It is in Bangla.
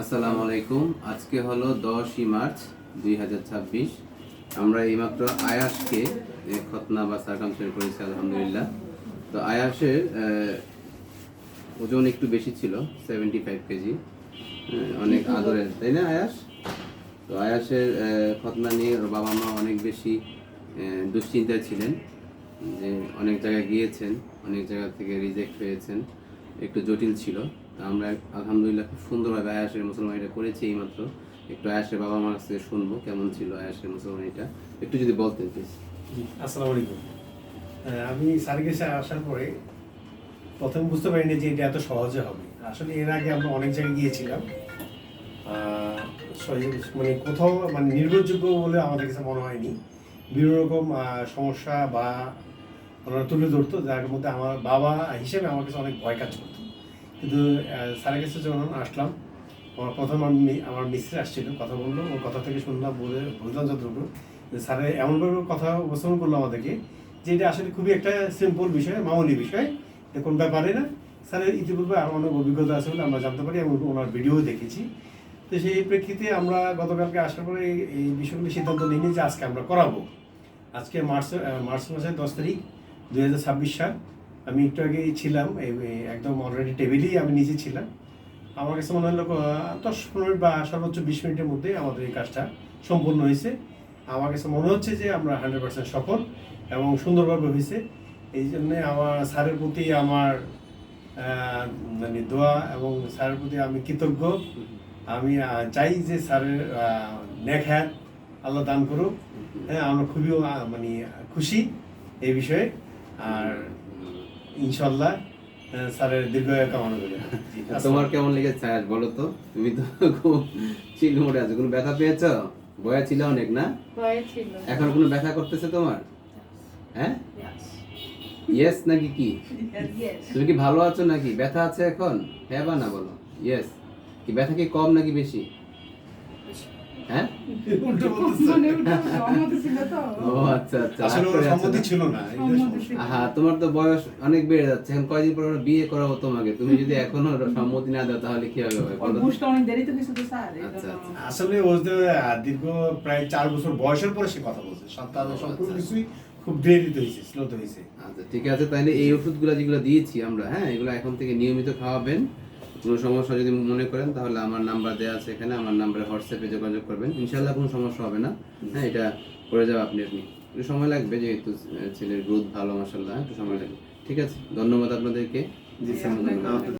আসসালামু আলাইকুম। আজকে হলো 10ই মার্চ 2026। আমরা এইমাত্র আয়াসকে খতনা বা সারকামসাইজ করেছি আলহামদুলিল্লাহ। তো আয়াসের ওজন একটু বেশি ছিল, 75 কেজি। অনেক আদরের, তাই না আয়াস? তো আয়াসের খতনা নিয়ে ওর বাবা মা অনেক বেশি দুশ্চিন্তায় ছিলেন যে অনেক জায়গায় গিয়েছেন, অনেক জায়গা থেকে রিজেক্ট হয়েছেন, একটু জটিল ছিল। আমরা আলহামদুলিল্লাহ খুব সুন্দরভাবে আয়াসের মুসলমানিটা করেছি এইমাত্র। একটু আয়াসের বাবা মার কাছে শুনবো কেমন ছিল আয়াসের মুসলমানিটা, একটু যদি বলতেন প্লিজ। আসসালামু আলাইকুম। আমি স্যারের কাছে আসার পরে প্রথমে বুঝতে পারিনি যে এটা এত সহজে হবে। আসলে এর আগে আমরা অনেক জায়গায় গিয়েছিলাম, মানে কোথাও মানে নির্ভরযোগ্য বলে আমাদের কাছে মনে হয়নি। বিভিন্ন রকম সমস্যা বা ওনারা তুলে ধরতো, যার মধ্যে আমার বাবা হিসেবে আমার কাছে অনেক ভয় কাজ করতো। কিন্তু স্যারের কাছে যখন আসলাম, প্রথম আমার মিস্ত্রি আসছিল, কথা বললো, ওর কথা থেকে শুনলাম, বুঝলাম যতটুকু স্যারের এমনভাবে কথা উপস্থাপন করলো আমাদেরকে যে এটা আসলে খুবই একটা সিম্পল বিষয়, মামুলি বিষয়, এটা কোনো ব্যাপারে না। স্যারের ইতিপূর্বে আরও অনেক অভিজ্ঞতা আছে বলে আমরা জানতে পারি এবং ওনার ভিডিও দেখেছি। তো সেই প্রেক্ষিতে আমরা গতকালকে আসার পরে এই বিষয়গুলি সিদ্ধান্ত নিই যে আজকে আমরা করাবো। আজকে মার্চ মাসের 10 তারিখ 2026 সাল। আমি একটু আগেই ছিলাম, একদম অলরেডি টেবিলেই আমি নিজে ছিলাম। আমার কাছে মনে হলো 10-15 মিনিট বা সর্বোচ্চ 20 মিনিটের মধ্যে আমাদের এই কাজটা সম্পূর্ণ হয়েছে। আমার কাছে মনে হচ্ছে যে আমরা 100% সফল এবং সুন্দরভাবে হয়েছে। এই জন্যে আমার স্যারের প্রতি আমার মানে দোয়া এবং স্যারের প্রতি আমি কৃতজ্ঞ। আমি চাই যে স্যারের নেক হায়াত আল্লাহ দান করুক। হ্যাঁ, আমরা খুবই মানে খুশি এই বিষয়ে। আর ইনশাল্লাহ স্যারের দীর্ঘায়ু কামনা করি। তোমার কেমন লেগেছে আয়াস বলো তো? তুমি তো খুব চিল মোড়ে আছো, কোনো ব্যথা পেয়েছো? বয়া ছিল অনেক না? এখন কোনো ব্যথা করতেছে তোমার? হ্যাঁ, ইয়েস নাকি কি? তুমি কি ভালো আছো নাকি? ব্যথা আছে এখন? হ্যাঁ বা না বলো? ইয়েস। কি ব্যথা কি কম নাকি বেশি? হ্যাঁ, ও আচ্ছা আচ্ছা, আসলে ওর সম্মতি ছিল না। হ্যাঁ, তোমার তো বয়স অনেক বেড়ে যাচ্ছে, এখন কয়দিন পর আমরা বিয়ে করাবো তোমাকে। তুমি যদি এখনো সম্মতি না দাও তাহলে কি হবে? আচ্ছা আচ্ছা, আসলে ও যে দীর্ঘ প্রায় 4 বছর বয়সের পরে সে কথা বলছে। সন্তান সম্পূর্ণ কিছুই খুব দেরিতে হয়েছে, স্লোতে হয়েছে। আচ্ছা ঠিক আছে, তাহলে এই ওষুধগুলো যেগুলো দিয়েছি আমরা, হ্যাঁ, এগুলো এখন থেকে নিয়মিত খাওয়াবেন। কোনো সমস্যা যদি মনে করেন তাহলে আমার নাম্বার দেওয়া আছে এখানে, আমার নাম্বারে হোয়াটসঅ্যাপে যোগাযোগ করবেন, ইনশাল্লাহ কোনো সমস্যা হবে না। হ্যাঁ, এটা করে যাবে আপনি একটু সময় লাগবে, যেহেতু ছেলের গ্রোথ ভালো মাশাআল্লাহ, একটু সময় লাগবে। ঠিক আছে, ধন্যবাদ আপনাদেরকে। জি স্যার, ধন্যবাদ।